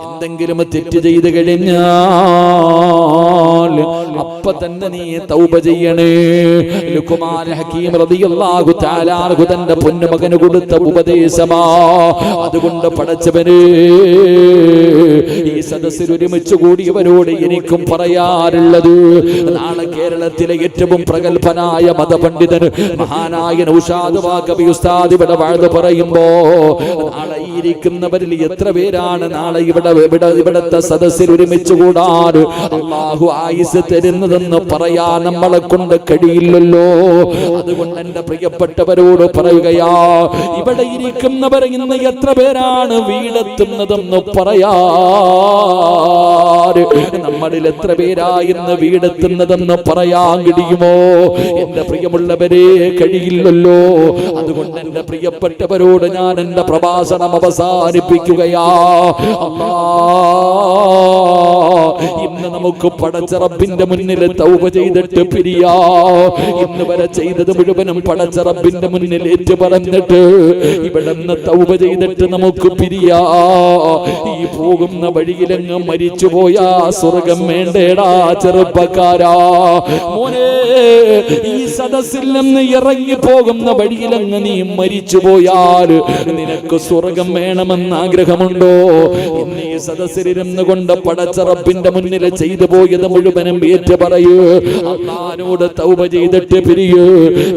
എന്തെങ്കിലും തെറ്റ് ചെയ്തു കഴിഞ്ഞാൽ അപ്പ തന്നെ നീ തൗബ ചെയ്യണേ. ലുഖ്മാൻ ഹകീം റളിയല്ലാഹു തആല അൻഹു തന്റെ പൊന്നുമകന് കൊടുത്ത ഉപദേശമാ. അതുകൊണ്ട് പടച്ചവനെ, ഈ സദസ്സിൽ ഒരുമിച്ച് കൂടിയവരോട് എനിക്കും പറയാറുള്ളത്, നാളെ കേരളത്തിലെ ഏറ്റവും പ്രഗത്ഭനായ മതപണ്ഡിതൻ മഹാനായ നൗഷാദ് വാഖബി ഉസ്താദ് ഇവിടെ വാഴ്ന്നു പറയുമ്പോ, നാളെ ഇരിക്കുന്നവരിൽ എത്ര പേരാണ് നാളെ ഇവിടത്തെ സദസ്സിൽ ഒരുമിച്ച് കൂടാൻ അല്ലാഹു ആയുസ് തരുന്നതെന്ന് പറയാൻ നമ്മളെ കൊണ്ട് കഴിയില്ലല്ലോ. അതുകൊണ്ട് എന്റെ പ്രിയപ്പെട്ടവരോട് പറയുകയാ, ഇവിടെ ഇരിക്കുന്നവർ ഇന്ന് എത്ര പേരാണ് വീടെത്തുന്നതെന്ന് പറയാ. നമ്മളിൽ എത്ര പേരാ ഇന്ന് വീടെത്തുന്നതെന്ന് പറയാൻ കഴിയുമോ? എന്റെ പ്രിയമുള്ളവരെ, കഴിയില്ലല്ലോ. അതുകൊണ്ട് എന്റെ പ്രിയപ്പെട്ടവരോട് ഞാൻ എന്റെ പ്രഭാഷണം അവസാനിപ്പിക്കുകയാ. ഇന്ന് നമുക്ക് പടച്ച റബ്ബിന്റെ മുന്നിൽ തൗബ ചെയ്തിട്ട് പിരിയാ. ഇന്ന് വരെ ചെയ്തത് മുഴുവനും പടച്ച റബ്ബിന്റെ മുന്നിൽ ഏറ്റു പറഞ്ഞിട്ട് ഇവിടുന്ന് തൗബ ചെയ്തിട്ട് നമുക്ക് പിരിയാ. ഈ പോകുന്ന വഴിയിലെങ്ങ് മരിച്ചു പോയാ സ്വർഗം വേണ്ടേടാ ചെറുപ്പക്കാരാ. മോനെ, ഈ സദസ്സിൽ നിന്ന് ഇറങ്ങി പോകുന്ന വഴിയിലങ്ങ് നീ മരിച്ചു പോയാൽ നിനക്ക് സ്വർഗം വേണമെന്ന് ആഗ്രഹമുണ്ടോ? ഇന്ന് ഈ സദസ്സിലിരുന്ന് കൊണ്ട് പടച്ച റബ്ബിന്റെ മുന്നിൽ ചെയ്തു പോയത് മുഴുവനും ഏറ്റു പറയൂ. അല്ലാഹുവോട് തൗബ ചെയ്തിട്ട് പിരിയൂ.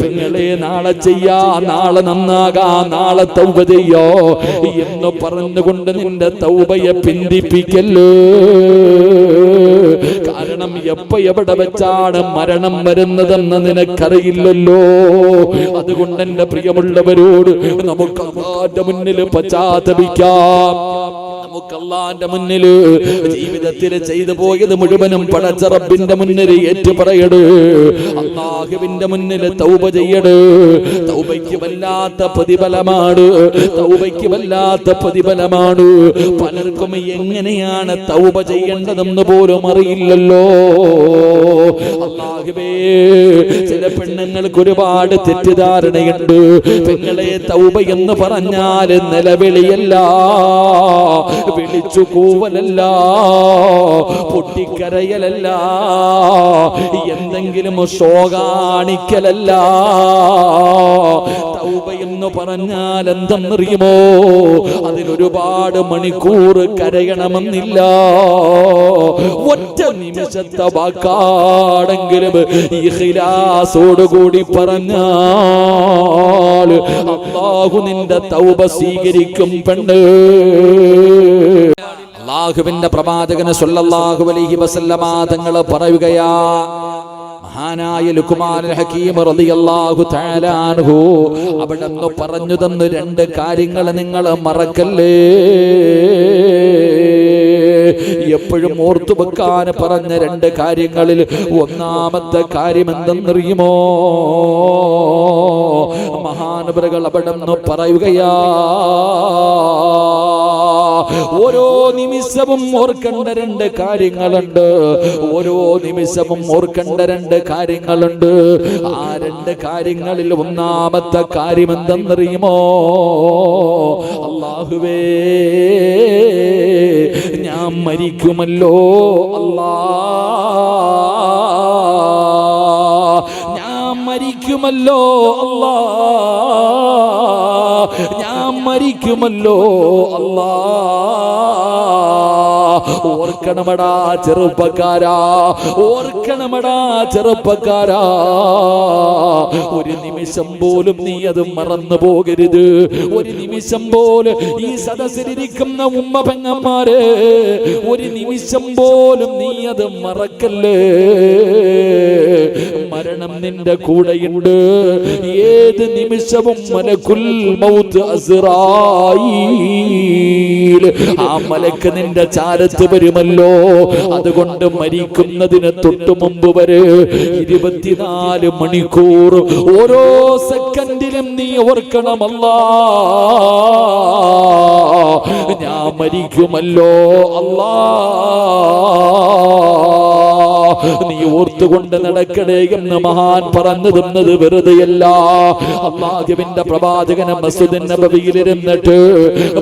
നിങ്ങളെ നാളെ ചെയ്യാ, നാളെ നന്നാകാ, നാളെ തൗബ ചെയ്യോ എന്ന് പറഞ്ഞുകൊണ്ട് നിന്റെ തൗബയെ പിന്തിപ്പിക്കല്ലോ. കാരണം എപ്പോ എവിടെ വെച്ചാണ് മരണം വരുന്നതെന്ന് നിനക്കറിയില്ലല്ലോ. അതുകൊണ്ട് എന്റെ പ്രിയമുള്ളവരോട് നമുക്ക് അല്ലാഹുവിന്റെ മുന്നിൽ പശ്ചാത്തപിക്കാം. നമുക്ക് അല്ലാഹുവിന്റെ മുന്നിൽ ജീവിതത്തിൽ ചെയ്തു പോയത് മുഴുവനും പടച്ച റബ്ബിന്റെ മുന്നിൽ ഏറ്റു പറയട്. അല്ലാഹുവിന്റെ മുന്നിൽ തൗബ ചെയ്യട്. തൗബയ്ക്ക് വല്ലാത്ത പ്രതിഫലമാണ്, തൗബയ്ക്ക് വല്ലാത്ത പ്രതിഫലമാണ്. പലർക്കും എങ്ങനെയാണ് തൗബ ചെയ്യേണ്ടതെന്ന് പോലും അറിയില്ലല്ലോ. അല്ലാഹുവേ, ചില പെണ്ണുങ്ങൾക്ക് ഒരുപാട് തെറ്റിദ്ധാരണയുണ്ട്. പെങ്ങളെ, തൗബ എന്ന് പറഞ്ഞാൽ നിലവിളിയല്ല, വിളിച്ചു കൂവലല്ല, പൊട്ടിക്കരയലല്ല, എന്തെങ്കിലും ഷോ കാണിക്കലല്ല. തൗബ എന്ന് പറഞ്ഞാൽ എന്തെന്നറിയുമോ? അതിനൊരുപാട് മണിക്കൂർ കരയണമെന്നില്ല. ഒറ്റ നിമിഷത്തെ വാക്കാണെങ്കിലും ഇഖ്ലാസോടുകൂടി പറഞ്ഞാൽ അല്ലാഹു നിന്റെ തൗബ സ്വീകരിക്കും. പെണ്ണ്, അല്ലാഹുവിന്റെ പ്രവാചകൻ സ്വല്ലല്ലാഹു അലൈഹി വസല്ലമ തങ്ങൾ പറയുകയാ, മഹാനായ ലുഖ്മാൻ ഹകീം റളിയല്ലാഹു തആല അൻഹു അവിടുന്ന് പറഞ്ഞു തന്ന രണ്ട് കാര്യങ്ങൾ നിങ്ങൾ മറക്കല്ലേ. എപ്പോഴും ഓർത്തു വെക്കാൻ പറഞ്ഞ രണ്ട് കാര്യങ്ങളിൽ ഒന്നാമത്തെ കാര്യം എന്തെന്നറിയുമോ? മഹാനവറുകൾ അവിടുന്ന് പറയുകയാ, ഓരോ നിമിഷവും ഓർക്കേണ്ട രണ്ട് കാര്യങ്ങളുണ്ട്. ഓരോ നിമിഷവും ഓർക്കേണ്ട രണ്ട് കാര്യങ്ങളുണ്ട്. ആ രണ്ട് കാര്യങ്ങളിൽ ഒന്നാമത്തെ കാര്യം എന്തെന്നറിയുമോ? അല്ലാഹുവേ, ഞാൻ മരിക്കുമല്ലോ അല്ലാ, ഞാൻ മരിക്കുമല്ലോ അല്ലാ, ഞാൻ മരിക്കുമല്ലോ അല്ലാ. ഓർക്കണമടാ ചെറുപ്പക്കാരാ, ഓർക്കണമടാ ചെറുപ്പക്കാരാ. ഒരു നിമിഷം പോലും നീ അത് മറന്നു പോകരുത്. ഒരു നിമിഷം പോലും ഈ സദസ്സിലിരിക്കുന്ന ഉമ്മ പെങ്ങന്മാരെ, ഒരു നിമിഷം പോലും നീ അത് മറക്കല്ലേ. മരണം നിന്റെ കൂടെയുണ്ട്. ഏത് നിമിഷവും മലക്കുൽ മൗത്ത് അസ്റായീൽ, ആ മലക്ക് നിന്റെ ചാരത്ത് വരുമല്ലോ. അതുകൊണ്ട് മരിക്കുന്നതിന് തൊട്ടു മുമ്പ് വരെ 24 മണിക്കൂർ ഓരോ സെക്കൻഡിലും നീ ഓർക്കണമല്ലാ, ഞാൻ മരിക്കുമല്ലോ അല്ലാ. നീ ഓർത്തുകൊണ്ട് നടക്കണേ എന്ന് മഹാൻ പറഞ്ഞു തന്നത് വെറുതെയല്ല. അല്ലാഹുവിന്റെ പ്രവാചകൻ മസ്ജിദുൻ നബവിയിലിരുന്നിട്ട്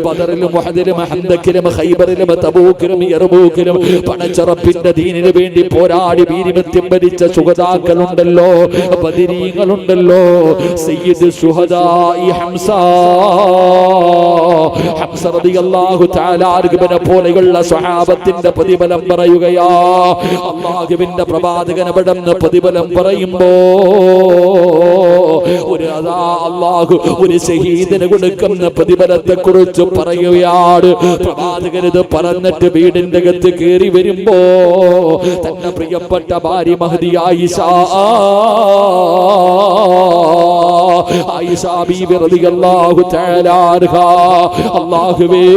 ബദറിലും ഉഹദിലും ഹന്തക്കിലും ഖൈബറിലും തബൂക്കിലും യർമൂക്കിലും പടച്ചറപ്പിന്റെ ദീനിനു വേണ്ടി പോരാടി വീരമത്യം ഭരിച്ച ശുഹദാക്കളുണ്ടല്ലോ, ബദരീങ്ങളുണ്ടല്ലോ. സയ്യിദ് ശുഹദാഇ ഹംസ റളിയല്ലാഹു തആല അൻഹുവിനെ പോലെയുള്ള സ്വഹാബത്തിന്റെ പ്രതിഫലം പറയുകയാ. അല്ലാഹുവിന്റെ പ്രവാചകൻ അവിടുന്ന് പ്രതിഫലം പറയുമ്പോ അല്ലാഹു ഒരു ഷഹീദിന് കൊടുക്കുന്ന പ്രതിഫലത്തെ കുറിച്ച് പറയുകയാണ്. പ്രവാചകൻ ഇത് പറഞ്ഞിട്ട് വീടിന്റെ അകത്ത് കയറി വരുമ്പോ തന്റെ പ്രിയപ്പെട്ട ഭാര്യ മഹദി ആയിഷ ബീബി റളിയല്ലാഹു തആല അൻഹാ അല്ലാഹുവേ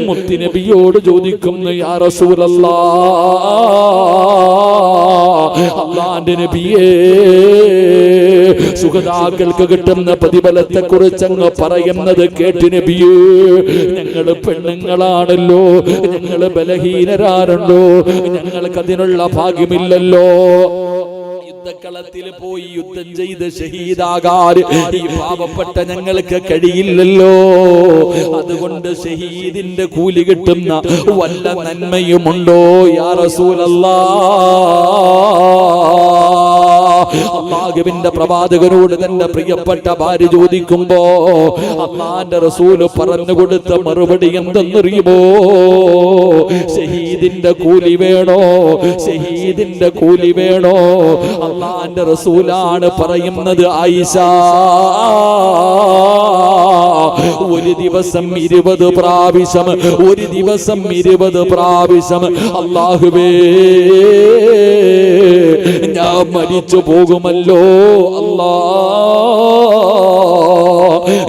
മുത്ത് നബിയോട് ചോദിക്കുന്നു, യാ റസൂലല്ലാഹ്, അല്ലാഹുവിന്റെ നബിയേ, സുഹദാക്കൾക്ക് കിട്ടുന്ന പ്രതിഫലത്തെ കുറിച്ച് അങ്ങ് പറയുന്നത് കേട്ട് നബിയേ, ഞങ്ങള് പെണ്ണുങ്ങളാണല്ലോ, ഞങ്ങള് ബലഹീനരാണല്ലോ, ഞങ്ങൾക്ക് അതിനുള്ള ഭാഗ്യമില്ലല്ലോ. യുദ്ധക്കളത്തിൽ പോയി യുദ്ധം ചെയ്ത് ഷഹീദാകാൻ ഈ പാവപ്പെട്ട ഞങ്ങൾക്ക് കഴിയില്ലല്ലോ. അതുകൊണ്ട് ഷഹീദിന്റെ കൂലി കിട്ടുന്ന വല്ല നന്മയുമുണ്ടോ യാ റസൂലല്ലാഹ്? അല്ലാഹുവിന്റെ പ്രവാചകനോട് തന്റെ പ്രിയപ്പെട്ട ഭാര്യ ചോദിക്കുമ്പോ അല്ലാഹുവിന്റെ റസൂൽ പറഞ്ഞു കൊടുത്ത മറുപടി എന്തെന്നറിയുമോ? ഷഹീദിന്റെ കൂലി വേണോ? ഷഹീദിന്റെ കൂലി വേണോ? അല്ലാഹുവിന്റെ റസൂലാണ് പറയുന്നത്, ആയിഷ, ഒരു ദിവസം 20 പ്രാവശ്യം, ഒരു ദിവസം 20 പ്രാവശ്യം അല്ലാഹുവേ ഞാൻ മരിച്ചു പോകുമല്ലോ, അല്ലാഹ്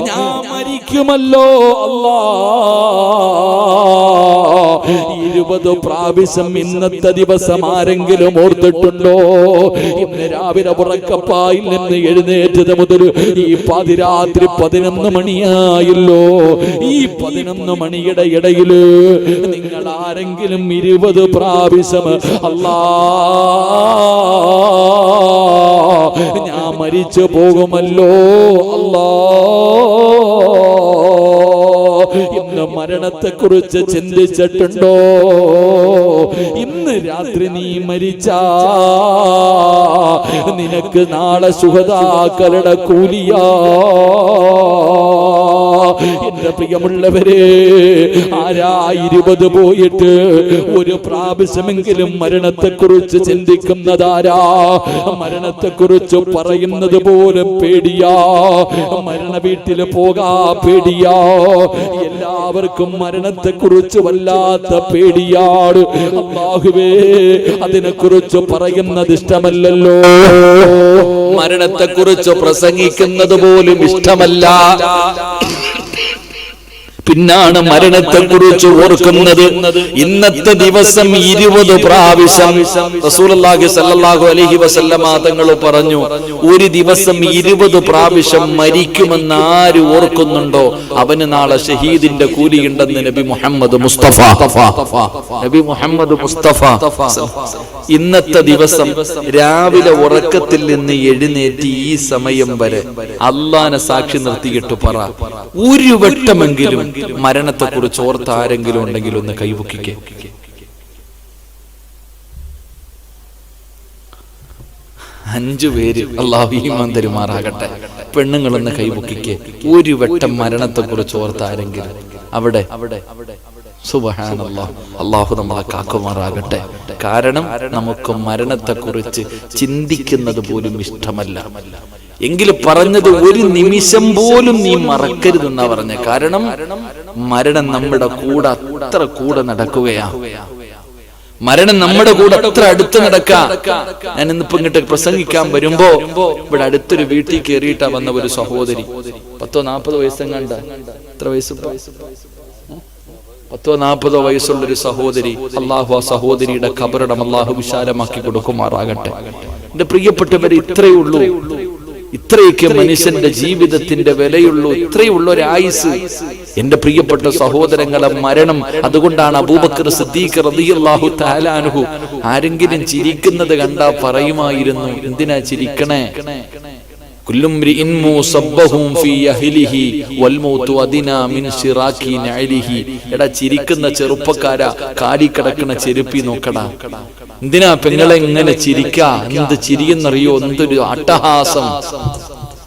ഞാൻ മരിക്കുമല്ലോ, അല്ലാഹ് 20 പ്രാവശ്യം ഇന്നത്തെ ദിവസം ആരെങ്കിലും ഓർത്തിട്ടുണ്ടോ? ഇന്ന് രാവിലെ ഉറക്കപ്പായിൽ നിന്ന് എഴുന്നേറ്റത് മുതൽ ഈ പാതിരാത്രി 11 മണിയായല്ലോ. ഈ 11 മണിയുടെ ഇടയില് നിങ്ങൾ ആരെങ്കിലും 20 പ്രാവശ്യം അല്ലാഹ് ഞാൻ മരിച്ചു പോകുമല്ലോ, അല്ലാഹ് ഇന്ന് മരണത്തെക്കുറിച്ച് ചിന്തിച്ചിട്ടുണ്ടോ? ഇന്ന് രാത്രി നീ മരിച്ചാ നിനക്ക് നാളെ ശുഹദാക്കളുടെ കൂലിയാ. എന്റെ പ്രിയമുള്ളവരെ, ആരാ 20 പോയിട്ട് ഒരു പ്രാവശ്യമെങ്കിലും മരണത്തെക്കുറിച്ച് ചിന്തിക്കുന്നതാരാ? മരണത്തെക്കുറിച്ച് പറയുന്നത് പോലും പേടിയാ. മരണ വീട്ടിൽ പോകാ പേടിയാ. എല്ലാവർക്കും മരണത്തെക്കുറിച്ച് വല്ലാത്ത പേടിയാണ്. അല്ലാഹുവേ, അതിനെക്കുറിച്ച് പറയുന്നത് ഇഷ്ടമല്ലല്ലോ. മരണത്തെക്കുറിച്ച് പ്രസംഗിക്കുന്നത് പോലും ഇഷ്ടമല്ല. പിന്നാണ് മരണത്തെക്കുറിച്ച് ഓർക്കുന്നത്. ഇന്നത്തെ ദിവസം 20 പ്രാവശ്യം റസൂലുള്ളാഹി സ്വല്ലല്ലാഹു അലൈഹി വസല്ലമ തങ്ങൾ പറഞ്ഞു, ഒരു ദിവസം 20 പ്രാവശ്യം മരിക്കുമെന്ന് ആര് ഓർക്കുന്നുണ്ടോ അവന് നാളെ ഷഹീദിന്റെ കൂലിയുണ്ടെന്ന് നബി മുഹമ്മദ് മുസ്തഫ. നബി മുഹമ്മദ് മുസ്തഫ ഇന്നത്തെ ദിവസം രാവിലെ ഉറക്കത്തിൽ നിന്ന് എഴുന്നേറ്റ് ഈ സമയം വരെ അള്ളാനെ സാക്ഷി നിർത്തിയിട്ട് പറ, ഒരു വട്ടമെങ്കിലും മരണത്തെ കുറിച്ച് ഓർത്ത ആരെങ്കിലും ഉണ്ടെങ്കിൽ ഒന്ന് കൈവക്കിക്കേ. അഞ്ചു പേര് അല്ലാഹു ഈമാൻ തരുമാറാകട്ടെ. പെണ്ണുങ്ങളൊന്ന് കൈവക്കിക്കേ. ഒരു വട്ടം മരണത്തെ കുറിച്ച് ഓർത്ത ആരെങ്കിലും അവിടെ. സുബ്ഹാനല്ലാഹ്, അല്ലാഹു നമ്മളെ കാക്കുമാറാകട്ടെ. കാരണം നമുക്ക് മരണത്തെ കുറിച്ച് ചിന്തിക്കുന്നത് പോലും ഇഷ്ടമല്ല. എങ്കിലും പറഞ്ഞത് ഒരു നിമിഷം പോലും നീ മറക്കരുതെന്നാ പറഞ്ഞ. കാരണം മരണം നമ്മുടെ കൂടെ അത്ര കൂടെ നടക്കുകയാ. മരണം നമ്മുടെ കൂടെ അത്ര അടുത്ത് നടക്കാം. ഞാൻ ഇന്നിപ്പോ ഇങ്ങോട്ട് പ്രസംഗിക്കാൻ വരുമ്പോ ഇവിടെ അടുത്തൊരു വീട്ടിൽ കയറിയിട്ടാ വന്ന ഒരു സഹോദരി. 10-40 വയസ്സെങ്ങാണ്ട. എത്ര വയസ്സ്? 10-40 വയസ്സുള്ളൊരു സഹോദരി. അള്ളാഹു ആ സഹോദരിയുടെ ഖബറിടം അള്ളാഹു വിശാലമാക്കി കൊടുക്കുമാറാകട്ടെ. എന്റെ പ്രിയപ്പെട്ടവരെ, ഇത്രയേ ഉള്ളൂ. ഇത്രയൊക്കെ മനുഷ്യന്റെ ജീവിതത്തിന്റെ വിലയുള്ളൂ. ഇത്രയുള്ള ഒരു ആയുസ്. എന്റെ പ്രിയപ്പെട്ട സഹോദരങ്ങളെ, മരണം. അതുകൊണ്ടാണ് അബൂബക്കർ സിദ്ദീഖ് റളിയല്ലാഹു തആല അൻഹു ആരെങ്കിലും ചിരിക്കുന്നത് കണ്ടാ പറയുമായിരുന്നു, എന്തിനാ ചിരിക്കണേ? കുല്ലുംരിഇൻ മുസബ്ബഹും ഫീ അഹ്ലിഹി വൽ മൗതു അദിനാ മിൻ ശിറാഖി നഅലിഹി. എടാ ചിരിക്കുന്ന ചെറുപ്പക്കാരാ, കാലി കിടക്കുന്ന ചെരുപ്പി നോക്കടാ. എന്തിനാ പെങ്ങളെ ഇങ്ങനെ ചിരിക്കാ? എന്ത് ചിരിയെന്നറിയോ? എന്തൊരു അട്ടഹാസം!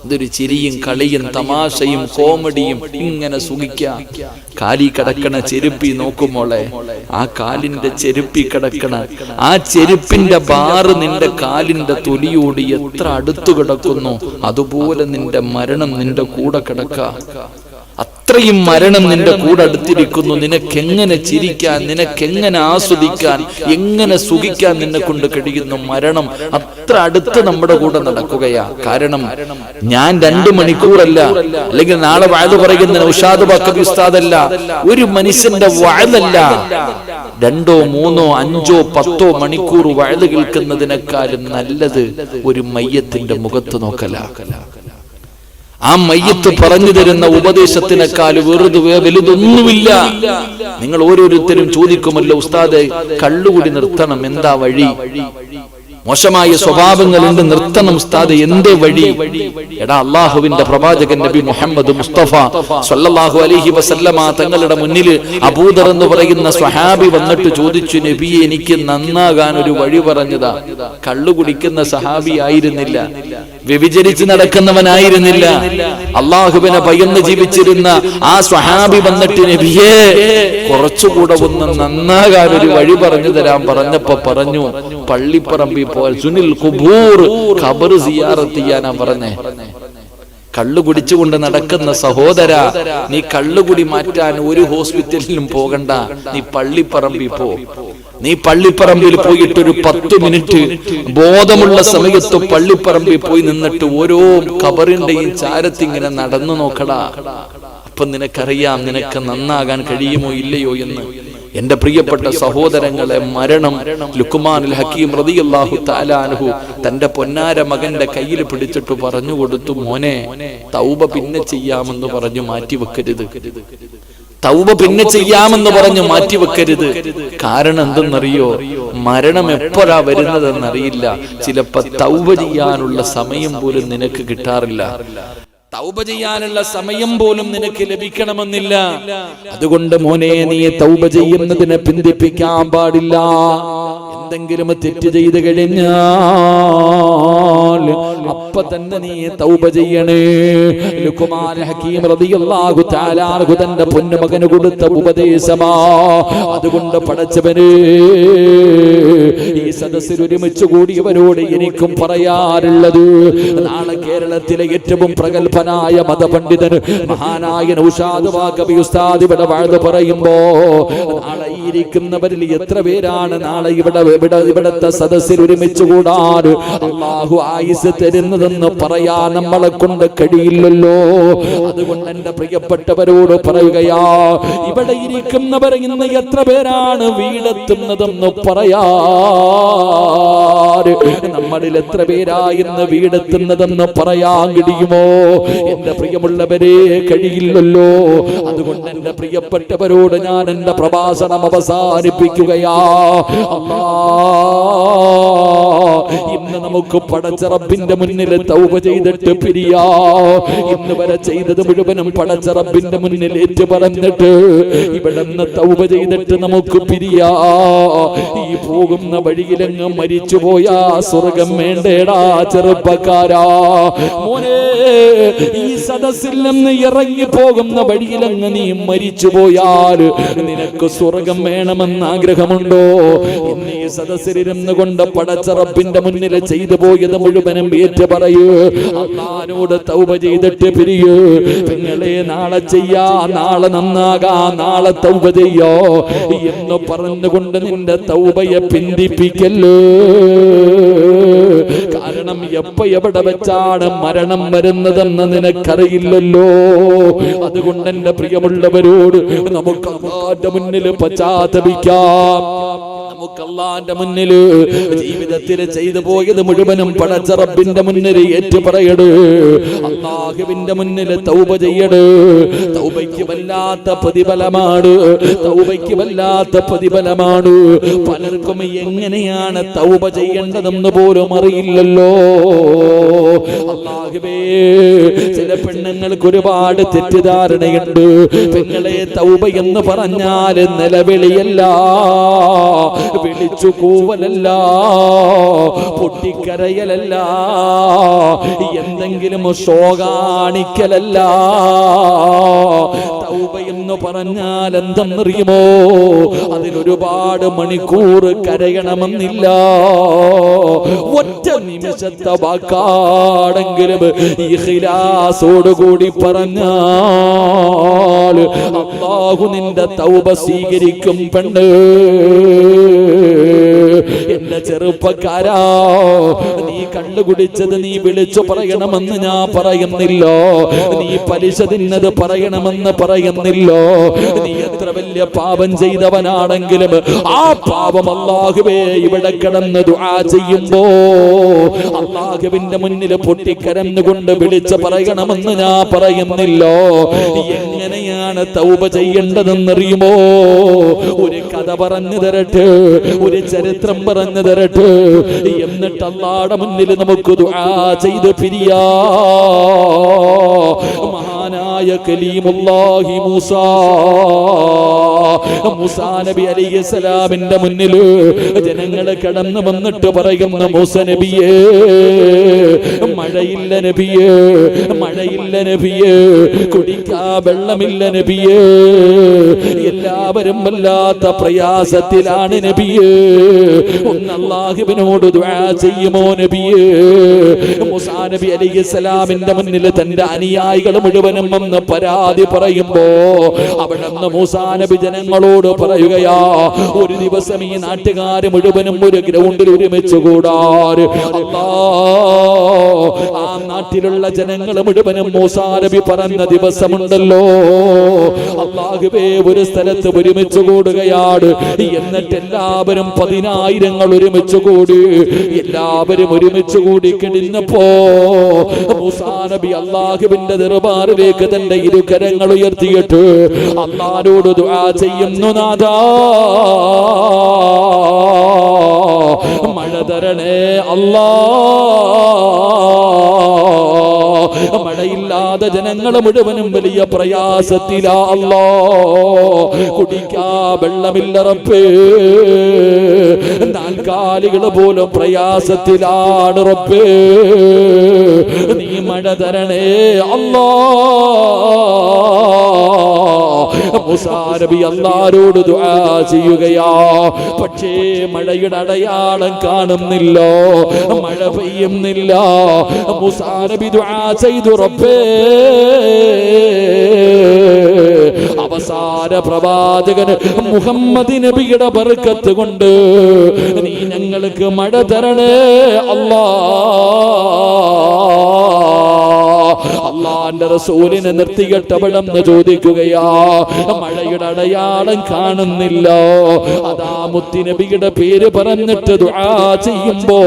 ഇതൊരു ചിരിയും കളിയും തമാശയും കോമഡിയും. ഇങ്ങനെ സുഖിക്കാം. കാലി കിടക്കണ ചെരുപ്പി നോക്കുമോളെ, ആ കാലിന്റെ ചെരുപ്പി കിടക്കണ ആ ചെരുപ്പിന്റെ ബാറ് നിന്റെ കാലിന്റെ തൊലിയോട് എത്ര അടുത്തു കിടക്കുന്നു, അതുപോലെ നിന്റെ മരണം നിന്റെ കൂടെ കിടക്ക. അത്രയും മരണം നിന്റെ കൂടെ അടുത്തിരിക്കുന്നു. നിനക്കെങ്ങനെ ചിരിക്കാൻ, നിനക്കെങ്ങനെ ആസ്വദിക്കാൻ, എങ്ങനെ സുഖിക്കാൻ നിന്നെ കൊണ്ട് കഴിയുന്നു? മരണം അത്ര അടുത്ത് നമ്മുടെ കൂടെ നടക്കുകയാ. കാരണം ഞാൻ 2 മണിക്കൂറല്ല, അല്ലെങ്കിൽ നാളെ വഅദ് പറയുന്ന നൗഷാദ് ബക്കർ ഉസ്താദല്ല, ഒരു മനുഷ്യന്റെ വഅദല്ല 2, 3, 5, 10 മണിക്കൂർ വഅദ് കേൾക്കുന്നതിനേക്കാളും നല്ലത് ഒരു മയ്യത്തിന്റെ മുഖത്ത് നോക്കല. ആ മയ്യത്ത് പറഞ്ഞു തരുന്ന ഉപദേശത്തിനേക്കാൾ വലുതൊന്നുമില്ല. നിങ്ങൾ ഓരോരുത്തരും ചോദിക്കുമല്ലോ, ഉസ്താദെ കള്ളുകുടി നിർത്തണം, എന്താ വഴി? മോശമായ സ്വഭാവങ്ങളുണ്ട്, നിർത്തണം ഉസ്താദ്, എന്തേ വഴി? എടാ, അള്ളാഹുവിന്റെ പ്രവാചകൻ നബി മുഹമ്മദ് മുസ്തഫ സ്വല്ലല്ലാഹു അലൈഹി വസല്ലമ തങ്ങളുടെ മുന്നിൽ അബൂദർ എന്ന് പറയുന്ന സ്വഹാബി വന്നിട്ട് ചോദിച്ചു, നബിയെ എനിക്ക് നന്നാകാൻ ഒരു വഴി പറഞ്ഞതാ. കള്ളു കുടിക്കുന്ന സഹാബി ആയിരുന്നില്ല, വ്യഭിചരിച്ച് നടക്കുന്നവനായിരുന്നില്ല, അള്ളാഹുവിനെ ഭയന്ന് ജീവിച്ചിരുന്ന ആ സ്വഹാബി വന്നിട്ട് നബിയെ കുറച്ചുകൂടെ ഒന്ന് നന്നാകാൻ ഒരു വഴി പറഞ്ഞു തരാൻ പറഞ്ഞപ്പോ പറഞ്ഞു, പള്ളിപ്പറമ്പിൽ ഖബർ സിയാറത്ത് ചെയ്യാനാ പറഞ്ഞേ. കള്ളു കുടിച്ചുകൊണ്ട് നടക്കുന്ന സഹോദര, നീ കള്ളുകുടി മാറ്റാൻ ഒരു ഹോസ്പിറ്റലിലും പോകണ്ട, നീ പള്ളിപ്പറമ്പിൽ പോ. നീ പള്ളിപ്പറമ്പിൽ പോയിട്ട് ഒരു 10 മിനിറ്റ് ബോധമുള്ള സമയത്ത് പള്ളിപ്പറമ്പിൽ പോയി നിന്നിട്ട് ഓരോ ഖബറിന്റെയും ചാരത്തിങ്ങനെ നടന്നു നോക്കടാ. അപ്പൊ നിനക്കറിയാം നിനക്ക് നന്നാകാൻ കഴിയുമോ ഇല്ലയോ എന്ന്. എന്റെ പ്രിയപ്പെട്ട സഹോദരങ്ങളെ, മരണം. ലുക്മാനുൽ ഹക്കീം റളിയല്ലാഹു തആല അൻഹു തന്റെ പൊന്നാര മകന്റെ കയ്യിൽ പിടിച്ചിട്ട് പറഞ്ഞു കൊടുത്തു, മോനെ തൗബ പിന്നെ ചെയ്യാമെന്ന് പറഞ്ഞു മാറ്റിവെക്കരുത്. തൗബ പിന്നെ ചെയ്യാമെന്ന് പറഞ്ഞു മാറ്റിവെക്കരുത്. കാരണം എന്തെന്നറിയോ? മരണം എപ്പോഴാ വരുന്നതെന്നറിയില്ല. ചിലപ്പോ തൗബ ചെയ്യാനുള്ള സമയം പോലും നിനക്ക് കിട്ടാറില്ല. തൗബ ചെയ്യാനുള്ള സമയം പോലും നിനക്ക് ലഭിക്കണമെന്നില്ല. അതുകൊണ്ട് മോനെ, നീ തൗബ ചെയ്യുന്നതിനെ പിന്തിപ്പിക്കാൻ പാടില്ല. എന്തെങ്കിലും തെറ്റ് ചെയ്ത് കഴിഞ്ഞാൽ അപ്പൊ തന്നെ നീ തൗബ ചെയ്യണേ. ലുക്മാൻ ഹക്കീം റളിയല്ലാഹു തആല അൻഹു തന്റെ പൊന്നുമകന് കൊടുത്ത ഉപദേശമാ. അതുകൊണ്ട് പടച്ചവനെ, ഈ സദസ്സിൽ ഒരുമിച്ച് കൂടിയവരോട് എനിക്കും പറയാറുള്ളത്, നാളെ കേരളത്തിലെ ഏറ്റവും പ്രഗത്ഭനായ മതപണ്ഡിതൻ മഹാനായ നൗഷാദ് വാഖബി ഉസ്താദ് ഇവിടെ വഅദ് പറയുമ്പോ, നാളെ ഇരിക്കുന്നവരിൽ എത്ര പേരാണ് നാളെ ഇവിടത്തെ സദസ്സിൽ ഒരുമിച്ച് കൂടാൻ അല്ലാഹു ആയുസ് തരുന്നതെന്ന് പറയാൻ നമ്മളെ കൊണ്ട് കഴിയില്ലല്ലോ. അതുകൊണ്ട് എന്റെ പ്രിയപ്പെട്ടവരോട് പറയുകയാ, ഇവിടെ ഇരിക്കുന്നവർ ഇന്ന് എത്ര പേരാണ് വീടെത്തുന്നതെന്ന് പറയാ. നമ്മളിൽ എത്ര പേരാ ഇന്ന് വീടെത്തുന്നതെന്ന് പറയാൻ കഴിയുമോ? എന്റെ പ്രിയമുള്ളവരെ, കഴിയില്ലല്ലോ. അതുകൊണ്ട് എന്റെ പ്രിയപ്പെട്ടവരോട് ഞാൻ എന്റെ പ്രഭാഷണം അവസാനിപ്പിക്കുകയാ. ഇന്ന് നമുക്ക് പടച്ച റബ്ബിന്റെ മുന്നിൽ തൗബ ചെയ്തിട്ട് പിരിയാ. ഇന്ന് വരെ ചെയ്തത് മുഴുവനും പടച്ച റബ്ബിന്റെ മുന്നിൽ ഏറ്റു പറഞ്ഞിട്ട് ഇവിടുന്ന് തൗബ ചെയ്തിട്ട് നമുക്ക് പിരിയാ. ഈ പോകുന്ന വഴിയിലെങ്ങ് മരിച്ചു പോയാ സ്വർഗം വേണ്ടേടാ ചെറുപ്പക്കാരാ. മോനെ, ഈ സദസ്സിൽ നിന്ന് ഇറങ്ങി പോകുന്ന വഴിയിലങ്ങ് നീ മരിച്ചു പോയാൽ നിനക്ക് സ്വർഗം വേണമെന്ന് ആഗ്രഹമുണ്ടോ? ഇന്ന് ഈ സദസ്സിലിരുന്ന് കൊണ്ട് പടച്ച റബ്ബിന്റെ മുന്നിൽ ചെയ്തു പോയത് മുഴുവനും ഏറ്റു പറയൂ. അല്ലാഹുവോട് തൗബ ചെയ്തിട്ട് പിരിയൂ. നിങ്ങളെ നാളെ ചെയ്യാ, നാളെ നന്നാകാ, നാളെ തൗബ ചെയ്യോ എന്ന് പറഞ്ഞുകൊണ്ട് നിന്റെ തൗബയെ പിന്തിപ്പിക്കല്ലോ. കാരണം എപ്പോ എവിടെ വെച്ചാണ് മരണം വരുന്നതെന്ന് നിനക്കറിയില്ലല്ലോ. അതുകൊണ്ട് എന്റെ പ്രിയമുള്ളവരോട് നമുക്ക് അല്ലാഹുവിന്റെ മുന്നിൽ പശ്ചാത്തപിക്കാം. നമുക്ക് അല്ലാഹുവിന്റെ മുന്നിൽ ജീവിതത്തിൽ ചെയ്തു പോയത് മുഴുവനും പടച്ച റബ്ബിന്റെ മുന്നിൽ ഏറ്റുപറയട്. അല്ലാഹുവിന്റെ മുന്നിൽ തൗബ ചെയ്യട്. തൗബയ്ക്ക് വല്ലാത്ത പ്രതിഫലമാണ്, തൗബയ്ക്ക് വല്ലാത്ത പ്രതിഫലമാണ്. പലർക്കും എങ്ങനെയാണ് തൗബ ചെയ്യേണ്ടതെന്ന് പോലും അറിയില്ലല്ലോ. അല്ലാഹുവേ, ചില പെണ്ണുങ്ങൾക്ക് ഒരുപാട് തെറ്റിദ്ധാരണയുണ്ട്. പെങ്ങളെ, തൗബ എന്ന് പറഞ്ഞാൽ നിലവിളിയല്ല, വിളിച്ചു കൂവലല്ല, പൊട്ടിക്കരയലല്ല, എന്തെങ്കിലും ഷോ കാണിക്കലല്ല. തൗബ എന്ന് പറഞ്ഞാൽ എന്തെന്നറിയുമോ? അതിനൊരുപാട് മണിക്കൂർ കരയണമെന്നില്ല. ഒറ്റ നിമിഷത്തെ വാക്കാണെങ്കിലും ഇഖ്ലാസോടുകൂടി പറഞ്ഞാൽ അല്ലാഹു നിന്റെ തൗബ സ്വീകരിക്കും. പെണ്ണ്, എന്റെ ചെറുപ്പക്കാരാ, നീ കള്ളു കുടിച്ചത് നീ വിളിച്ചു പറയണമെന്ന് ഞാൻ പറയുന്നില്ലോ. നീ പലിശ തിന്നത് പറയണമെന്ന് പറയുന്നില്ലോ. നീ എത്ര വലിയ പാപം ചെയ്തവനാണെങ്കിലും ആ പാപം അല്ലാഹുവേ ഇവിടെ കിടന്ന് ദുആ ചെയ്യുമ്പോ അല്ലാഹുവിന്റെ മുന്നിൽ പൊട്ടിക്കരന്നുകൊണ്ട് വിളിച്ചു പറയണമെന്ന് ഞാൻ പറയുന്നില്ലോ. എങ്ങനെയാണ് തൗബ ചെയ്യേണ്ടതെന്നറിയുമോ? ഒരു കഥ പറഞ്ഞു തരട്ടെ, ഒരു ചരിത്രം പറഞ്ഞു തരട്ടെ. എന്നിട്ട് അല്ലാഹുവിന്റെ മുന്നിൽ നമുക്ക് ദുആ ചെയ്ത് പിരിയാ. മഹാനായ കലീമുല്ലാഹി മൂസാ നബി അലൈഹിസ്സലാമിന്റെ മുന്നിൽ ജനങ്ങൾ കടന്നു വന്നിട്ട് പറയുന്ന, മൂസ നബിയേ, മഴയില്ല നബിയേ, മഴയില്ല നബിയേ, കുടിക്കാ വെള്ളമില്ല നബിയേ, എല്ലാവരും വല്ലാത്ത പ്രയാസത്തിലാണ് നബിയേ, ഒന്ന് അല്ലാഹുവിനോട് ദുആ ചെയ്യുമോ നബിയേ? മൂസാ നബി അലൈഹിസ്സലാമിന്റെ മുന്നിൽ തന്റെ അനുയായികൾ മുഴുവനും വന്ന് പരാതി പറയുമ്പോ അവിടുന്ന് മൂസാ നബി ജനങ്ങളോട് പറയുകയാ, ഒരു ദിവസം ഈ നാട്ടുകാര് മുഴുവനും ഒരു ഗ്രൗണ്ടിൽ ഒരുമിച്ച് കൂടാറ്. ആ നാട്ടിലുള്ള ജനങ്ങൾ മുഴുവനും മൂസാ നബി പറഞ്ഞ ദിവസമുണ്ടല്ലോ, അല്ലാഹുവേ, ഒരു സ്ഥലത്ത് ഒരുമിച്ച് കൂടുകയാണ്. എന്നിട്ട് എല്ലാവരും 10,000 ഒരുമിച്ച് കൂടി. എല്ലാവരും ഒരുമിച്ച് കൂടി കിടന്നപ്പോ മൂസാ നബി അല്ലാഹുവിന്റെ ദർബാറിലേക്ക് തന്റെ ഇരുകരങ്ങൾ ഉയർത്തിയിട്ട് അല്ലാഹുവോട് ദുആ ചെയ്യുന്നു, നാഥാ, മഴ തരണേ അല്ലാ. മഴയില്ലാതെ ജനങ്ങൾ മുഴുവനും വലിയ പ്രയാസത്തിലാ അല്ലാ. കുടിക്കാ വെള്ളമില്ല റബ്ബേ, നാൽക്കാലികൾ പോലും പ്രയാസത്തിലാണ് റബ്ബേ, നീ മഴ തരണേ അല്ലാ. മൂസാ നബി അല്ലാഹുവോട് ദുആ ചെയ്യുകയാ. പക്ഷേ മഴയുടെ അടയാളം കാണുന്നില്ല, മഴ പെയ്യുന്നില്ല. മൂസാ നബി ദുആ ചെയ്തു, റബ്ബേ, അവസാന പ്രവാചകൻ മുഹമ്മദ് നബിയുടെ ബർക്കത്ത് കൊണ്ട് നീ ഞങ്ങൾക്ക് മഴ തരണേ അല്ലാ. അല്ലാഹുവിന്റെ റസൂലിനെ നിർത്തിയിട്ടവിടെന്ന് ചോദിക്കുകയാ, മഴയുടെ അടയാളം കാണുന്നില്ല. അതാ മുത്തി നബിയുടെ പേര് പറഞ്ഞിട്ട് ദുആ ചെയ്യുമ്പോ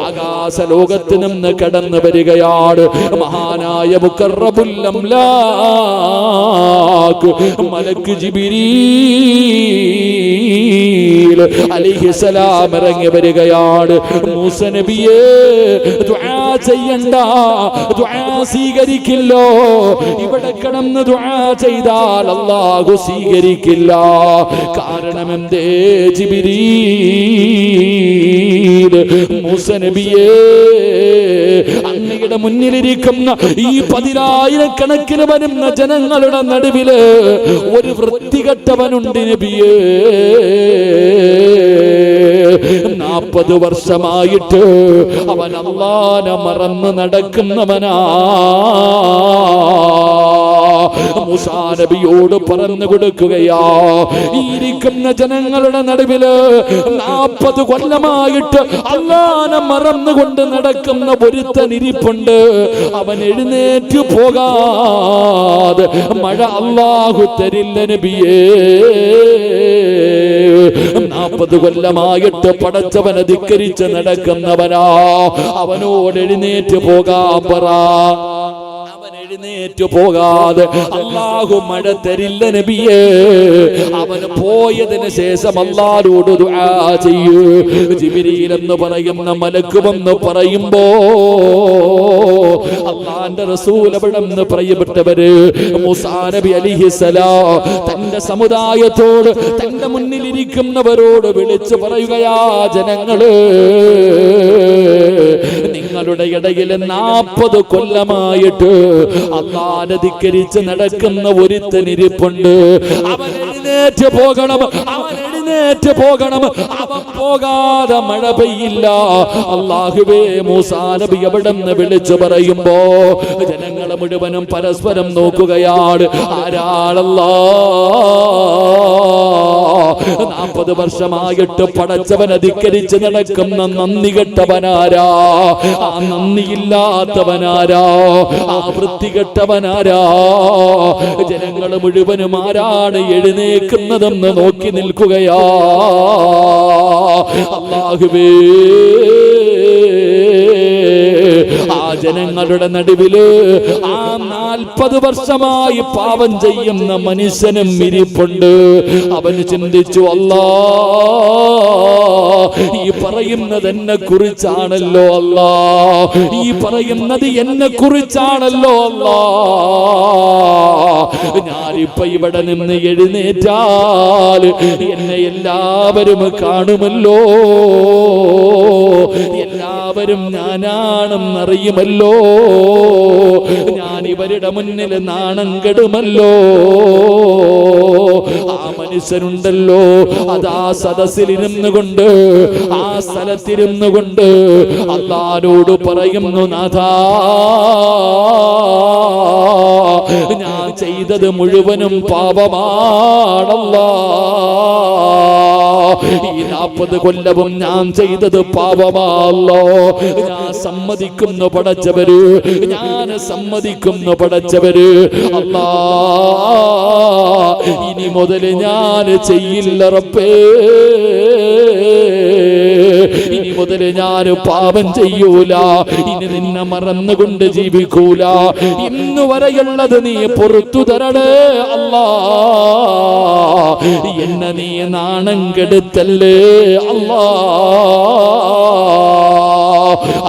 ആകാശ ലോകത്ത് നിന്ന് കടന്നു വരികയാണ് മഹാനായ മുഖറബുൽ അംലാക്ക് മലക്ക് ജിബ്രീൽ അലൈഹിസ്സലാം ഇറങ്ങി വരികയാണ്. മൂസ നബിയേ, ദുആ ചെയ്യണ്ട, ദുആ സ്വീകരിക്കില്ലോ. ഇവിടെ കിടന്ന് ദുആ ചെയ്താൽ അല്ലാഹു സ്വീകരിക്കില്ല. കാരണം എന്തേ? ജിബ്രീൽ മൂസ നബിയേ, അങ്ങയുടെ മുന്നിലിരിക്കുന്ന ഈ 10,000 വരുന്ന ജനങ്ങളുടെ നടുവില് ഒരു വൃത്തികെട്ടവനുണ്ട് നബിയേ. 40 വർഷമായിട്ട് അവൻ അല്ലാഹനെ മറന്ന് നടക്കുന്നവനാ. മൂസാ നബിയോട് പറഞ്ഞു കൊടുക്കുകയാ, ഇരിക്കുന്ന ജനങ്ങളുടെ നടുവില് 40 കൊല്ലമായിട്ട് അല്ലാഹനെ മറന്നുകൊണ്ട് നടക്കുന്ന ഒരുത്തൻ ഇരിപ്പുണ്ട്. അവൻ എഴുന്നേറ്റ് പോകാതെ മഴ അല്ലാഹു തരില്ല നബിയേ. 40 കൊല്ലമായിട്ട് പടച്ചവനെ ധിക്കരിച്ച് നടക്കുന്നവനാ. അവനോട് എഴുന്നേറ്റ് പോകാൻ പറ. എഴുന്നേറ്റ് പോകാതെ അല്ലാഹു മഴ തരില്ല നബിയേ. അവന് പോയതിന് ശേഷം അല്ലാഹുവോട് ദുആ ചെയ്യൂ. ജിബ്രീൽ എന്ന് പറയുന്ന മലക്ക് വന്ന് പറയുമ്പോ അല്ലാഹുവിന്റെ റസൂൽ അവിടെന്ന് പറയപ്പെട്ടവര് മൂസാ നബി അലൈഹിസ്സലാം തന്റെ സമുദായത്തോട് തന്റെ മുന്നിലിരിക്കുന്നവരോട് വിളിച്ചു പറയുകയാ, ജനങ്ങള് നിങ്ങളുടെ ഇടയിൽ 40 കൊല്ലമായിട്ട് അല്ലാഹുവിനെ ധിക്കരിച്ച് നടക്കുന്ന ഒരുത്തനിരിപ്പുണ്ട്. അവൻ എഴുന്നേറ്റ് പോകണം, അവൻ എഴുന്നേറ്റ് പോകണം. അവൻ പോകാതെ മഴ പെയ്യില്ല. അല്ലാഹുവേ, മൂസാ നബി അവിടെന്ന് വിളിച്ചു പറയുമ്പോ ജനങ്ങളെ മുഴുവനും പരസ്പരം നോക്കുകയാണ്. ആരാളല്ലാ 40 വർഷമായിട്ട് പടച്ചവനെ ധിക്കരിച്ച് നടക്കുന്ന നന്ദി കെട്ടവനാരാ? ആ നന്ദിയില്ലാത്തവനാരാ? ആ വൃത്തികെട്ടവനാരാ? ജനങ്ങൾ മുഴുവനും ആരാണ് എഴുന്നേക്കുന്നതെന്ന് നോക്കി നിൽക്കുകയാ. അല്ലാഹുവേ, ആ ജനങ്ങളുടെ നടുവില് ആ 40 വർഷമായി പാപം ചെയ്യുന്ന മനുഷ്യനും ഇരിപ്പുണ്ട്. അവന് ചിന്തിച്ചു, അല്ലാ, ഈ പറയുന്നത് എന്നെ കുറിച്ചാണല്ലോ അല്ലാ, ഈ പറയുന്നത് എന്നെ കുറിച്ചാണല്ലോ അല്ലാ. ഞാനിപ്പോ ഇവിടെ നിന്ന് എഴുന്നേറ്റാൽ എന്നെ എല്ലാവരും കാണുമല്ലോ, എല്ലാവരും ഞാനാണെന്നറിയുമല്ലോ, ഞാൻ ഇവരുടെ മുന്നിൽ നാണം കെടുമല്ലോ. ആ മനുഷ്യനുണ്ടല്ലോ, അതാ സദസ്സിലിരുന്നു കൊണ്ട്, ആ സ്ഥലത്തിരുന്നു കൊണ്ട് അല്ലാഹുവോട് പറയുന്നു, നാഥാ, ഞാൻ ചെയ്തത് മുഴുവനും പാപമാണല്ലാ. ഈ 40 കൊല്ലവും ഞാൻ ചെയ്തത് പാപമല്ലോ. ഞാൻ സമ്മതിക്കുന്നു പടച്ചവര്, ഞാൻ സമ്മതിക്കുന്നു പടച്ചവര്. അല്ലാ, ഇനി മുതൽ ഞാൻ ചെയ്യില്ല റബ്ബേ. ഇനി മുതൽ ഞാൻ പാപം ചെയ്യൂല. ഇനി നിന്നെ മറന്നുകൊണ്ട് ജീവിക്കൂല. ഇന്ന് വരെയുള്ളത് നീ പുറത്തു തരണേ അല്ലാ. എന്നെ നീ നാണം കെടുത്തല്ലേ അല്ലാ.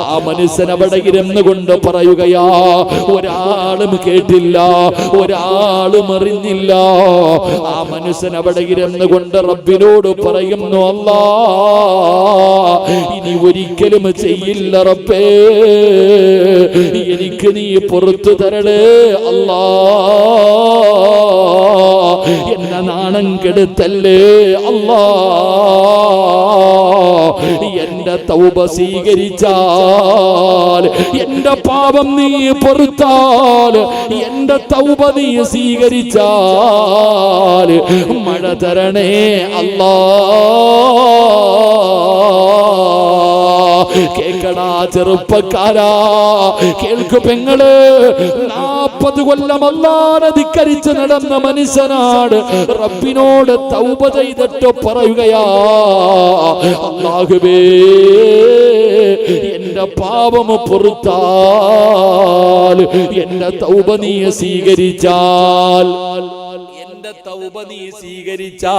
ആ മനുഷ്യൻ അവിടെ ഇരുന്നു കൊണ്ട് പറയുകയാ, ഒരാളും കേട്ടില്ല, ഒരാളും അറിഞ്ഞില്ല. ആ മനുഷ്യൻ അവിടെ ഇരുന്നു കൊണ്ട് റബ്ബിനോട് പറയുന്നു, അല്ലാ, ഇനി ഒരിക്കലും ചെയ്യില്ല റബ്ബേ. എനിക്ക് നീ പുറത്തു തരണേ അല്ലാ. എന്നെ നാണം കെടുത്തല്ലേ അല്ലാ. എന്റെ തൗബ സ്വീകരിച്ചാൽ, എന്റെ പാപം നീ പൊറുത്താൽ, എന്റെ തൗബ നീ സ്വീകരിച്ചാൽ മഴ തരണേ അല്ലാ. കേക്കടാ ചെറുപ്പക്കാരാ, കേൾക്കു പെങ്ങള്, 40 കൊല്ലം അല്ലാഹുവിനെ ധിക്കരിച്ച് നടന്ന മനുഷ്യനാണ് റബ്ബിനോട് തൗബ ചെയ്തിട്ട് പറയുകയാ, അല്ലാഹുവേ, എന്റെ പാപം പൊറുത്താൽ, എന്റെ തൗബ നീ സ്വീകരിച്ചാൽ, എന്റെ തൗബ നീ സ്വീകരിച്ചാ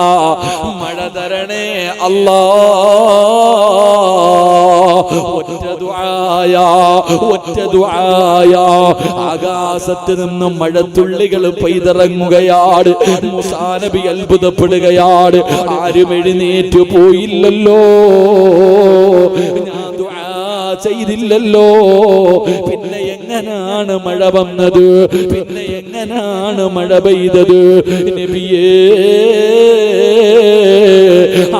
മഴ തരണേ അല്ലാ. ഒറ്റ ദുആയ ആകാശത്ത് നിന്നും മഴത്തുള്ളികൾ പെയ്തിറങ്ങുകയാണ്. മൂസാ നബി അത്ഭുതപ്പെടുകയാണ്. ആരും എഴുന്നേറ്റ് പോയില്ലല്ലോ, ഞാൻ ദുആ ചെയ്തില്ലല്ലോ. പിന്നെ എങ്ങനാണ് മഴ വന്നത്? പിന്നെ എങ്ങനാണ് മഴ പെയ്തത്? നബിയേ,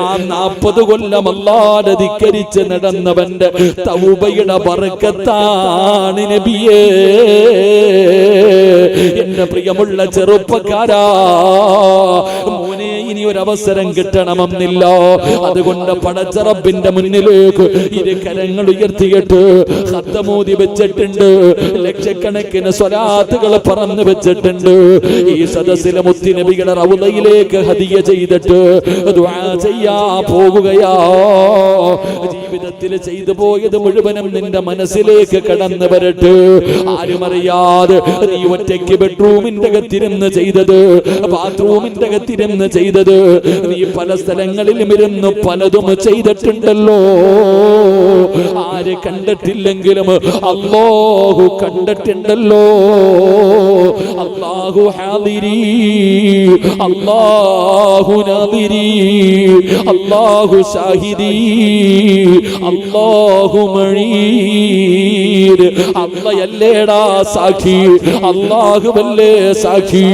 ആ 40 കൊല്ലം അല്ലാഹുവിനെ ധിക്കരിച്ച് നടന്നവന്റെ തൗബയുടെ ബർക്കത്താണ് നബിയേ. എന്റെ പ്രിയമുള്ള ചെറുപ്പക്കാരാ, മോനെ, ഇനി ഒരു അവസരം കിട്ടണമെന്നില്ല. അതുകൊണ്ട് പടച്ച റബ്ബിന്റെ മുന്നിലേക്ക് ഇരു കരങ്ങൾ ഉയർത്തിയിട്ട് ഖത്തമോദി വെച്ചിട്ടുണ്ട്, ലക്ഷക്കണക്കിന് സ്വലാത്തുകൾ പറഞ്ഞു വെച്ചിട്ടുണ്ട്. ഈ സദസ്സിലെ മുത്തുനബിയുടെ റൗളയിലേക്ക് ഹദിയ ചെയ്തിട്ട് ദുആ ചെയ്യാ പോകുകയാ. ജീവിതത്തിൽ ചെയ്തു പോയത് മുഴുവനും നിന്റെ മനസ്സിലേക്ക് കടന്നു വരട്ടെ. ആരും അറിയാതെ നീ ഒറ്റയ്ക്ക് ബെഡ്റൂമിന്റെ അകത്തിരുന്ന് ചെയ്തത്, ബാത്റൂമിന്റെ അകത്തിരുന്ന് ചെയ്തത്, നീ പല സ്ഥലങ്ങളിലും ഇരുന്ന് പലതും ചെയ്തിട്ടുണ്ടല്ലോ. ആര് കണ്ടിട്ടില്ലെങ്കിലും അല്ലാഹു കണ്ടിട്ടുണ്ടല്ലോ. അല്ലാഹു ഹാദിരി, അല്ലാഹു നാദിരി, അല്ലാഹു ഷാഹിദി, അല്ലാഹു മഈർ. അല്ലാഹയല്ലേടാ സാക്ഷി, അല്ലാഹുവല്ലേ സാക്ഷി.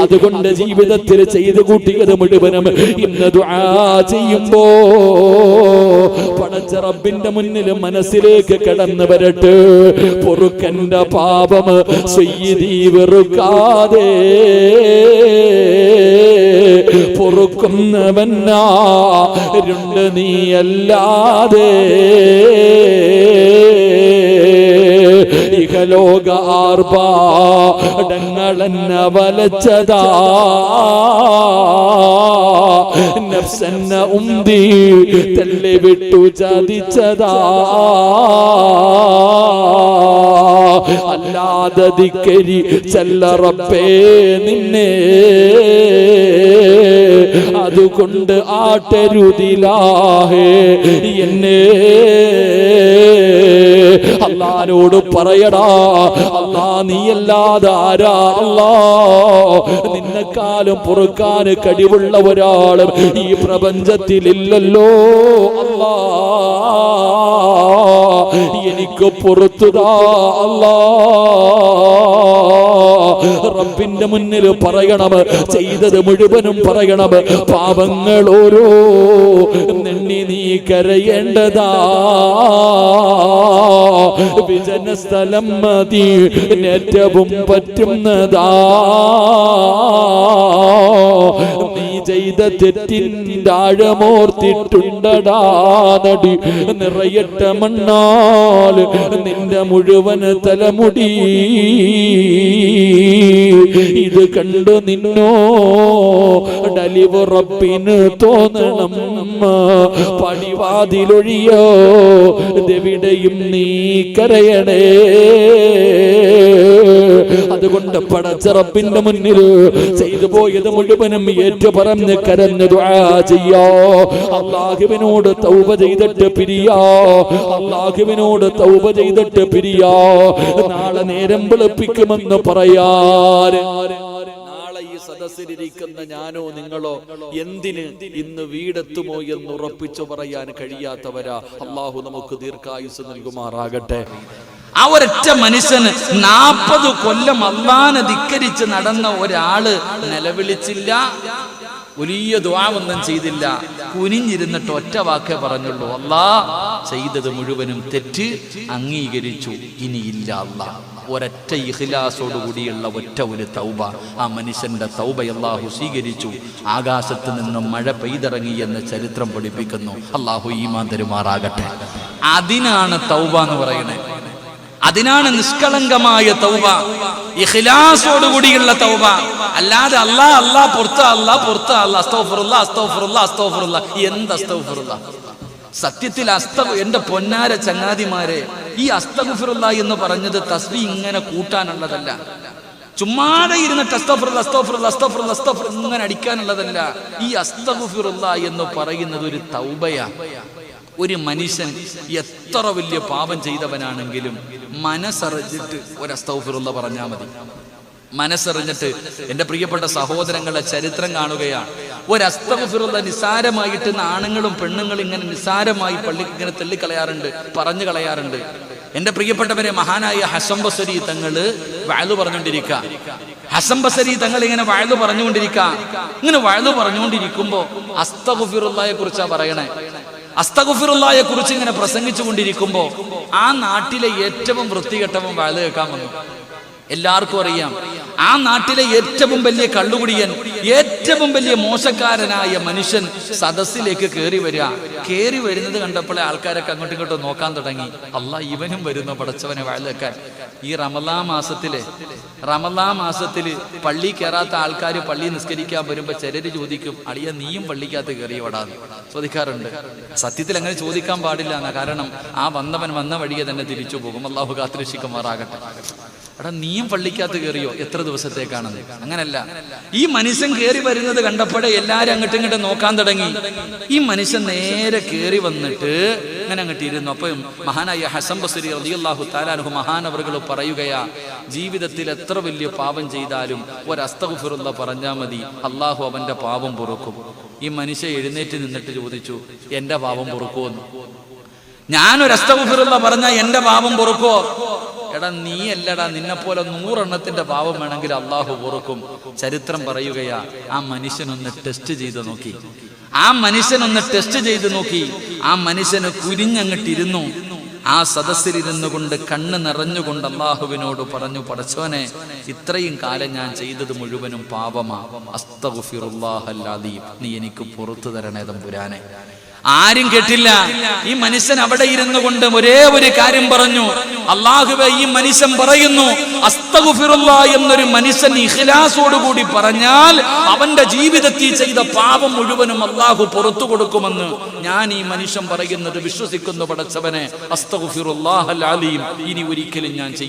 അതുകൊണ്ട് ജീവിതത്തിൽ ചെയ്തു കൂട്ടിയത് മുഴുവനും ഇന്ന് ദുആ ചെയ്യുമ്പോ പടച്ച റബ്ബിന്റെ മുന്നിൽ മനസ്സിലേക്ക് കടന്നു വരട്ടെ. പൊറുക്കന്റെ പാപം സയ്യിദി വെറുക്കാതെ പൊറുക്കുന്നവനാരുണ്ട് നീയല്ലാതെ. ഇഹലോക ആർഭാടങ്ങളെന്ന വലച്ചതാ, നഫ്സെന്ന ഉന്തി തള്ളി വിട്ടു ചതിച്ചതാ. അല്ലാതെ ധിക്കരി ചെല്ല റബ്ബേ നിന്നെ, അതുകൊണ്ട് ആട്ടരുതിലാഹേ എന്നെ. അല്ലാഹുവോട് പറയടാ, അല്ലാ നീയല്ലാതെ ആരാ അല്ലാ? നിന്നെക്കാളും പൊറുക്കാൻ കഴിവുള്ള ഒരാളും ഈ പ്രപഞ്ചത്തിലില്ലല്ലോ അല്ലാ. എനിക്ക് പുറത്തുതാ അല്ലാ. റബ്ബിന്റെ മുന്നിൽ പറയണം, ചെയ്തത് മുഴുവനും പറയണം. പാപങ്ങൾ ഓരോ നെണ്ണി നീ കരയേണ്ടതാ. വിജന സ്ഥലം മതി ഏറ്റവും പറ്റുന്നതാ. നീ ചെയ്ത തെറ്റിൻ്റെ ആഴമോർത്തിട്ടുണ്ടടാ നടി. നിറയട്ട മണ്ണാൽ നിന്റെ മുഴുവൻ തലമുടി. ഇത് കണ്ടു നിന്നോ ഡലിവ് റബ്ബിന് തോന്നണം. പടിവാതിലൊഴിയോ ദെവിടെയും നീ കരയണേ. അതുകൊണ്ട് പടച്ച റബ്ബിന്റെ മുന്നിൽ ചെയ്തു പോയത് മുഴുവനും ഏറ്റു പറഞ്ഞ് കരഞ്ഞ് ദുആ ചെയ്യാ. അല്ലാഹുവിനോട് തൗബ ചെയ്തിട്ട് പിരിയാ. അല്ലാഹുവിനോട് തൗബ ചെയ്തിട്ട് പിരിയാ. നാളെ നേരം വെളുപ്പിക്കുമെന്ന് പറയാറ്. നാളെ ഈ സദസ്സിലിരിക്കുന്ന ഞാനോ നിങ്ങളോ എന്തിന് ഇന്ന് വീടെത്തുമോ എന്ന് ഉറപ്പിച്ചു പറയാൻ കഴിയാത്തവരാ. അല്ലാഹു നമുക്ക് ദീർഘായുസ് നൽകുമാറാകട്ടെ. ആ ഒരൊറ്റ മനുഷ്യന് 40 കൊല്ലം അല്ലാഹനെ ധിക്കരിച്ച് നടന്ന ഒരാള് നിലവിളിച്ചില്ല, വലിയ ദുആവൊന്നും ചെയ്തില്ല, കുനിഞ്ഞിരുന്നിട്ട് ഒറ്റ വാക്കേ പറഞ്ഞുള്ളൂ, അല്ലാ ചെയ്തത് മുഴുവനും തെറ്റ്, അംഗീകരിച്ചു, ഇനിയില്ല അല്ലാ. ഒരൊറ്റ ഇഖ്ലാസോടുകൂടിയുള്ള ഒറ്റ ഒരു തൗബ. ആ മനുഷ്യന്റെ തൗബ അല്ലാഹു സ്വീകരിച്ചു. ആകാശത്ത് നിന്നും മഴ പെയ്തിറങ്ങി എന്ന് ചരിത്രം പഠിപ്പിക്കുന്നു. അല്ലാഹു ഈമാൻ തരുമാറാകട്ടെ. അതിനാണ് തൗബ എന്ന് പറയുന്നത്. അതിനാണ് നിഷ്കളങ്കമായ തൗബ, ഇഖ്ലാസോടുകൂടിയുള്ള തൗബ. അല്ലാതെ അല്ലാ അല്ലാ പുറത്ത് അല്ലാ പുറത്ത് അല്ലാ അസ്തഗ്ഫിറുല്ലാ അസ്തഗ്ഫിറുല്ലാ അസ്തഗ്ഫിറുല്ലാ. എന്ത് അസ്തഗ്ഫിറുല്ലാ? സത്യത്തിൽ എന്റെ പൊന്നാര ചങ്ങാതിമാരെ, ഈ അസ്തഗ്ഫിറുല്ലാ എന്ന് പറഞ്ഞത് തസ്ബീഹ് ഇങ്ങനെ കൂട്ടാനുള്ളതല്ല. ചുമ്മാതെ ഇരുന്നിട്ട് അസ്തഗ്ഫിറുല്ലാ അസ്തഗ്ഫിറുല്ലാ അസ്തഗ്ഫിറുല്ലാ അസ്തഗ്ഫിറുല്ലാ ഇങ്ങനെ അടിക്കാനുള്ളതല്ല. ഈ അസ്തഗ്ഫിറുല്ലാ എന്ന് പറയുന്നത് ഒരു തൗബയാ. ഒരു മനുഷ്യൻ എത്ര വലിയ പാപം ചെയ്തവനാണെങ്കിലും മനസ്സറിഞ്ഞിട്ട് ഒരു അസ്തഗ്ഫിറുല്ലാ പറഞ്ഞാൽ മതി. മനസ്സറിഞ്ഞിട്ട് എൻ്റെ പ്രിയപ്പെട്ട സഹോദരങ്ങളുടെ ചരിത്രം കാണുകയാണ്. ഒരു അസ്തഗ്ഫിറുല്ലാ നിസ്സാരമായിട്ട് ആണുങ്ങളും പെണ്ണുങ്ങളും ഇങ്ങനെ നിസ്സാരമായി പള്ളിക്ക് ഇങ്ങനെ തള്ളിക്കളയാറുണ്ട്, പറഞ്ഞു കളയാറുണ്ട്. എൻ്റെ പ്രിയപ്പെട്ടവരെ, മഹാനായ ഹസൻ ബസരി തങ്ങള് വഅദ് പറഞ്ഞുകൊണ്ടിരിക്കുക. ഹസൻ ബസരി തങ്ങൾ ഇങ്ങനെ വഅദ് പറഞ്ഞുകൊണ്ടിരിക്കുക. ഇങ്ങനെ വഅദ് പറഞ്ഞുകൊണ്ടിരിക്കുമ്പോ അസ്തഗ്ഫിറുല്ലായെ കുറിച്ചാ പറയണേ. അസ്തഗ്ഫിറുല്ലായെ കുറിച്ച് ഇങ്ങനെ പ്രസംഗിച്ചു കൊണ്ടിരിക്കുമ്പോ ആ നാട്ടിലെ ഏറ്റവും വൃത്തികെട്ടവൻ വഅദ് കേൾക്കാൻ വന്നു. എല്ലാവർക്കും അറിയാം, ആ നാട്ടിലെ ഏറ്റവും വലിയ കള്ളുകുടിയൻ, ഏറ്റവും വലിയ മോശക്കാരനായ മനുഷ്യൻ സദസ്സിലേക്ക് കയറി വരുന്നത് കണ്ടപ്പോഴേ ആൾക്കാരൊക്കെ അങ്ങോട്ടും ഇങ്ങോട്ടും നോക്കാൻ തുടങ്ങി. അല്ലാ, ഇവനും വരുന്നു പടച്ചവനെ വാഴക്കാൻ. ഈ റമളാൻ മാസത്തില് പള്ളി കയറാത്ത ആൾക്കാർ പള്ളി നിസ്കരിക്കാൻ വരുമ്പോ ചിലര് ചോദിക്കും, അളിയ നീയും പള്ളിക്കകത്ത് കയറിയവിടാന്ന് ചോദിക്കാറുണ്ട്. സത്യത്തിൽ അങ്ങനെ ചോദിക്കാൻ പാടില്ല എന്നാ, കാരണം ആ വന്നവൻ വന്ന വഴിയെ തന്നെ തിരിച്ചു പോകും. അല്ലാഹു കാത്തുരക്ഷിക്കുമാറാകട്ടെ. എടാ, നീയും പള്ളിക്കകത്ത് കയറിയോ? എത്ര ദിവസത്തേക്കാണെന്ന്? അങ്ങനല്ല. ഈ മനുഷ്യൻ കയറി വരുന്നത് കണ്ടപ്പോഴേ എല്ലാരും അങ്ങോട്ടും ഇങ്ങോട്ടും നോക്കാൻ തുടങ്ങി. ഈ മനുഷ്യൻ നേരെ കയറി വന്നിട്ട് അങ്ങനെ അങ്ങോട്ട് ഇരുന്നു. അപ്പൊ മഹാനായ ഹസൻ ബസ്രി റളിയല്ലാഹു തആല അൻഹു മഹാനവറുകൾ പറയുകയാ, ജീവിതത്തിൽ എത്ര വലിയ പാപം ചെയ്താലും ഒരു അസ്തഗ്ഫിറുല്ലാഹ് പറഞ്ഞാൽ മതി, അള്ളാഹു അവന്റെ പാപം പൊറുക്കും. ഈ മനുഷ്യൻ എഴുന്നേറ്റ് നിന്നിട്ട് ചോദിച്ചു, എന്റെ പാപം പൊറുക്കുമെന്ന്. ഞാനൊരു അസ്തഗ്ഫിറുല്ലാഹ് പറഞ്ഞാൽ എന്റെ പാപം പൊറുക്കോ? എടാ, നീ അല്ലടാ, നിന്നെ പോലെ 100 എണ്ണത്തിന്റെ പാവം വേണമെങ്കിൽ അള്ളാഹു പൊറുക്കും. ചരിത്രം പറയുകയാ, ആ മനുഷ്യനൊന്ന് ടെസ്റ്റ് ചെയ്ത് നോക്കി. ആ മനുഷ്യന് കുരിഞ്ഞങ്ങിട്ടിരുന്നു. ആ സദസ്സിലിരുന്നു കൊണ്ട് കണ്ണ് നിറഞ്ഞുകൊണ്ട് അള്ളാഹുവിനോട് പറഞ്ഞു, പടച്ചോനെ, ഇത്രയും കാലം ഞാൻ ചെയ്തത് മുഴുവനും പാപമാ. അസ്തഗ്ഫിറുല്ലാഹൽ അദീം, നീ എനിക്ക് പുറത്തു തരണേ തമ്പുരാനെ. ആരും കേട്ടില്ല. ഈ മനുഷ്യൻ അവിടെ ഇരുന്നു കൊണ്ട് ഒരേ ഒരു കാര്യം പറഞ്ഞു, അല്ലാഹുവേ, ഈ മനുഷ്യൻ പറയുന്നു അസ്തഗ്ഫിറുല്ലാഹ് എന്നൊരു മനുഷ്യൻ ഇഖ്ലാസോടുകൂടി പറഞ്ഞാൽ അവന്റെ ജീവിതത്തിൽ ചെയ്ത പാപം മുഴുവനും അല്ലാഹു പുറത്തു കൊടുക്കുമെന്ന് ഞാൻ ഈ മനുഷ്യൻ പറയുന്നത് വിശ്വസിക്കുന്നു പടച്ചവനെ. അസ്തഗ്ഫിറുല്ലാഹൽ അലീം, ഇനി ഒരിക്കലും ഞാൻ ചെയ്യും.